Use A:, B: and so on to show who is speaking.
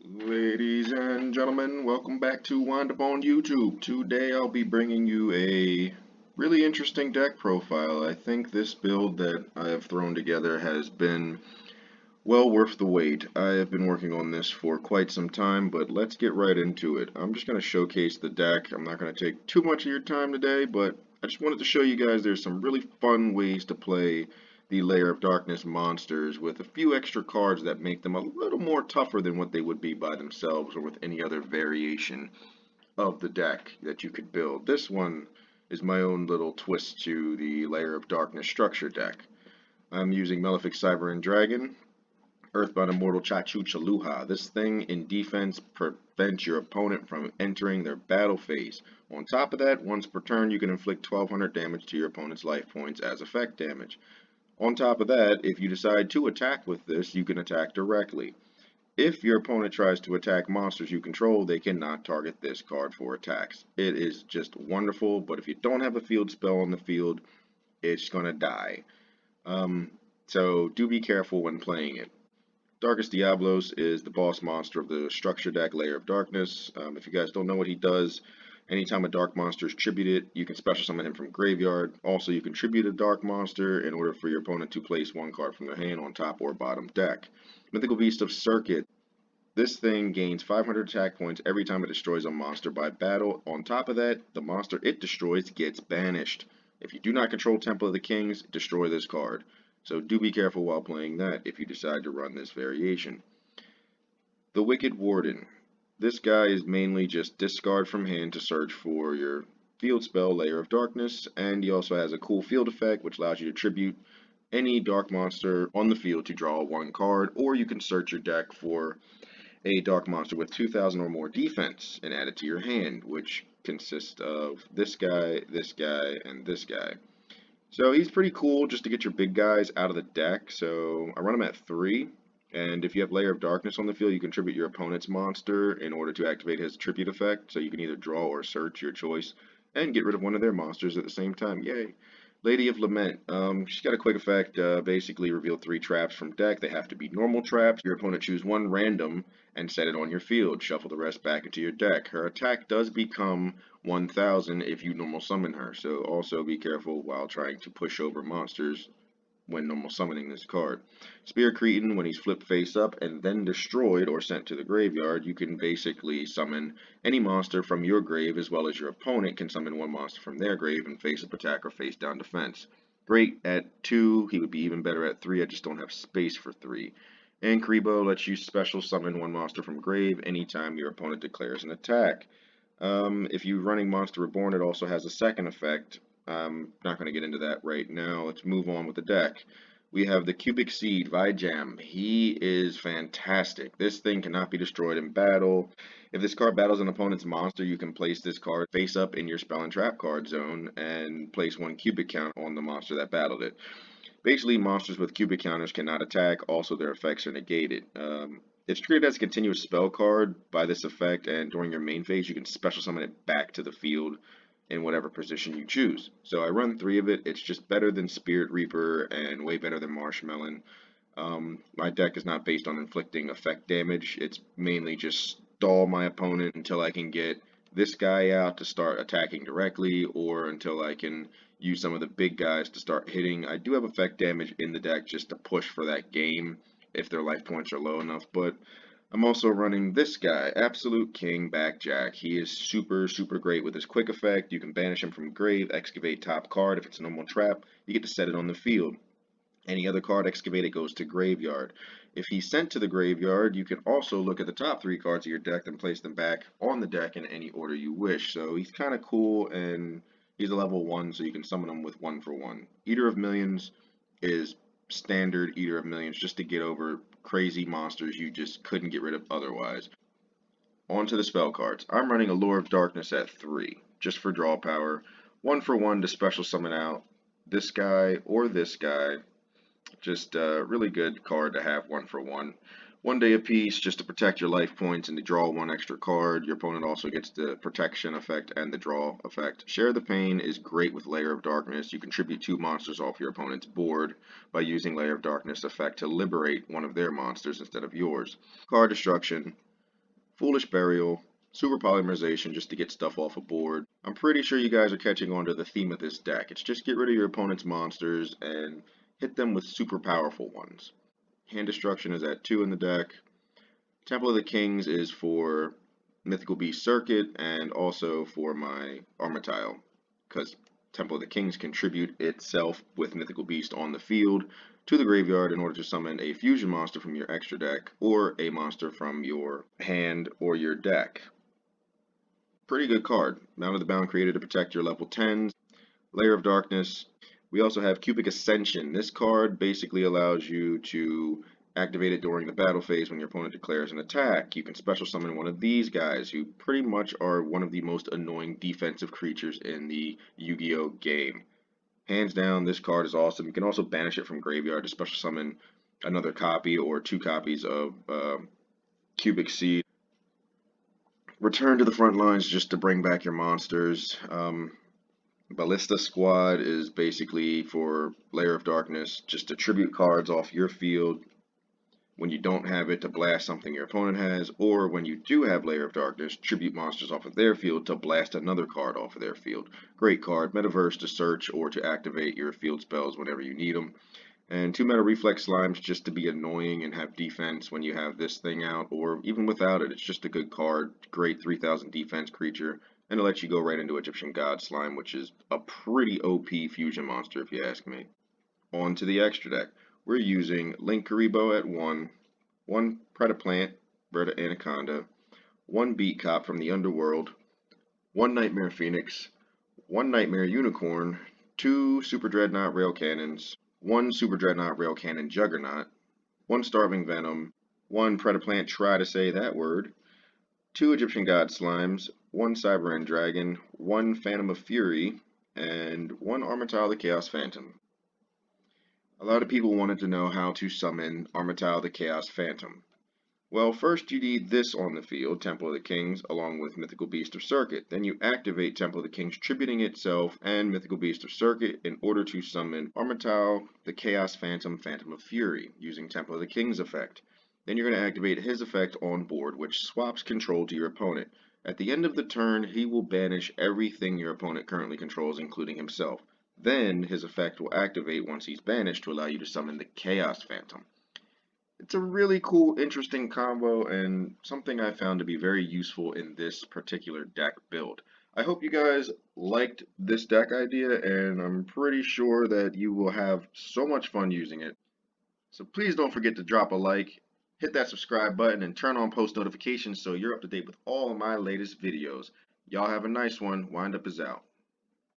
A: Ladies and gentlemen, welcome back to Wind Up on YouTube. Today I'll be bringing you a really interesting deck profile. I think this build that I have thrown together has been well worth the wait. I have been working on this for quite some time, but let's get right into it. I'm just going to showcase the deck. I'm not going to take too much of your time today, but I just wanted to show you guys there's some really fun ways to play the Lair of Darkness monsters with a few extra cards that make them a little more tougher than what they would be by themselves or with any other variation of the deck that you could build. This one is my own little twist to the Lair of Darkness structure deck. I'm using Malefic Cyber and Dragon, Earthbound Immortal Chachu Chaluha. This thing in defense prevents your opponent from entering their battle phase. On top of that, once per turn, you can inflict 1200 damage to your opponent's life points as effect damage. On top of that, if you decide to attack with this, you can attack directly. If your opponent tries to attack monsters you control, they cannot target this card for attacks. It is just wonderful, but if you don't have a field spell on the field, it's going to die. So do be careful when playing it. Darkest Diablos is the boss monster of the structure deck Lair of Darkness. If you guys don't know what he does, anytime a dark monster is tributed, you can special summon him from graveyard. Also, you can tribute a dark monster in order for your opponent to place one card from their hand on top or bottom deck. Mythical Beast of Circuit. This thing gains 500 attack points every time it destroys a monster by battle. On top of that, the monster it destroys gets banished. If you do not control Temple of the Kings, destroy this card. So do be careful while playing that if you decide to run this variation. The Wicked Warden. This guy is mainly just discard from hand to search for your field spell, Lair of Darkness, and he also has a cool field effect which allows you to tribute any dark monster on the field to draw one card, or you can search your deck for a dark monster with 2000 or more defense and add it to your hand, which consists of this guy, and this guy. So he's pretty cool just to get your big guys out of the deck. So I run him at 3. And if you have Lair of Darkness on the field, you can tribute your opponent's monster in order to activate his tribute effect. So you can either draw or search, your choice, and get rid of one of their monsters at the same time. Yay. Lady of Lament. She's got a quick effect. Basically, reveal 3 traps from deck. They have to be normal traps. Your opponent choose one random and set it on your field. Shuffle the rest back into your deck. Her attack does become 1000 if you normal summon her. So also be careful while trying to push over monsters when normal summoning this card. Spear Cretin, when he's flipped face up and then destroyed or sent to the graveyard, you can basically summon any monster from your grave as well as your opponent can summon one monster from their grave and face up attack or face down defense. Great at 2, he would be even better at 3, I just don't have space for 3. And Kribo lets you special summon one monster from grave anytime your opponent declares an attack. If you're running Monster Reborn, it also has a second effect. I'm not going to get into that right now. Let's move on with the deck. We have the Cubic Seed, Vijam. He is fantastic. This thing cannot be destroyed in battle. If this card battles an opponent's monster, you can place this card face up in your spell and trap card zone and place 1 cubic count on the monster that battled it. Basically, monsters with cubic counters cannot attack. Also, their effects are negated. It's treated as a continuous spell card by this effect, and during your main phase, you can special summon it back to the field in whatever position you choose. So I run 3 of it. It's just better than Spirit Reaper and way better than Marshmelon. My deck is not based on inflicting effect damage. It's mainly just stall my opponent until I can get this guy out to start attacking directly, or until I can use some of the big guys to start hitting. I do have effect damage in the deck just to push for that game if their life points are low enough, but I'm also running this guy, Absolute King Backjack. He is super, super great with his quick effect. You can banish him from grave, excavate top card. If it's a normal trap, you get to set it on the field. Any other card excavated goes to graveyard. If he's sent to the graveyard, you can also look at the top 3 cards of your deck and place them back on the deck in any order you wish. So he's kind of cool, and he's a level 1, so you can summon him with 1 for 1. Eater of Millions is standard Eater of Millions just to get over crazy monsters you just couldn't get rid of otherwise. On to the spell cards. I'm running Allure of Darkness at 3, just for draw power. 1 for 1 to special summon out this guy or this guy. Just a really good card to have 1 for 1. 1 day apiece just to protect your life points and to draw 1 extra card. Your opponent also gets the protection effect and the draw effect. Share the Pain is great with Lair of Darkness. You contribute 2 monsters off your opponent's board by using Lair of Darkness effect to liberate one of their monsters instead of yours. Card Destruction. Foolish Burial, Super Polymerization just to get stuff off a board. I'm pretty sure you guys are catching on to the theme of this deck. It's just get rid of your opponent's monsters and hit them with super powerful ones. Hand Destruction is at 2 in the deck. Temple of the Kings is for Mythical Beast Circuit and also for my armor tile, because Temple of the Kings contribute itself with Mythical Beast on the field to the graveyard in order to summon a fusion monster from your extra deck or a monster from your hand or your deck. Pretty good card. Mounted the Bound created to protect your level 10s. Lair of Darkness. We also have Cubic Ascension. This card basically allows you to activate it during the battle phase when your opponent declares an attack. You can special summon one of these guys who pretty much are one of the most annoying defensive creatures in the Yu-Gi-Oh game. Hands down, this card is awesome. You can also banish it from graveyard to special summon another copy or 2 copies of Cubic Seed. Return to the front lines just to bring back your monsters. Ballista Squad is basically for Lair of Darkness, just to tribute cards off your field when you don't have it to blast something your opponent has, or when you do have Lair of Darkness, tribute monsters off of their field to blast another card off of their field. Great card. Metaverse to search or to activate your field spells whenever you need them. And 2 Meta Reflex Slimes just to be annoying and have defense when you have this thing out, or even without it, it's just a good card. Great 3000 defense creature, and it lets you go right into Egyptian God Slime, which is a pretty OP fusion monster if you ask me. On to the extra deck. We're using Link Karibo at 1 Predaplant, Verta Anaconda, 1 Beat Cop from the Underworld, 1 Nightmare Phoenix, 1 Nightmare Unicorn, 2 Super Dreadnought Rail Cannons, 1 Super Dreadnought Rail Cannon Juggernaut, 1 Starving Venom, 1 Predaplant Try to Say That Word, 2 Egyptian God Slimes, 1 Cyber End Dragon, 1 Phantom of Fury, and 1 Armatile the Chaos Phantom. A lot of people wanted to know how to summon Armatile the Chaos Phantom. Well, first you need this on the field, Temple of the Kings, along with Mythical Beast of Circuit. Then you activate Temple of the Kings, tributing itself and Mythical Beast of Circuit in order to summon Armatile the Chaos Phantom, Phantom of Fury, using Temple of the Kings effect. Then you're going to activate his effect on board, which swaps control to your opponent. At the end of the turn, he will banish everything your opponent currently controls, including himself. Then his effect will activate once he's banished to allow you to summon the Chaos Phantom. It's a really cool, interesting combo and something I found to be very useful in this particular deck build. I hope you guys liked this deck idea, and I'm pretty sure that you will have so much fun using it. So please don't forget to drop a like, hit that subscribe button, and turn on post notifications so you're up to date with all of my latest videos. Y'all have a nice one. Wind Up is out.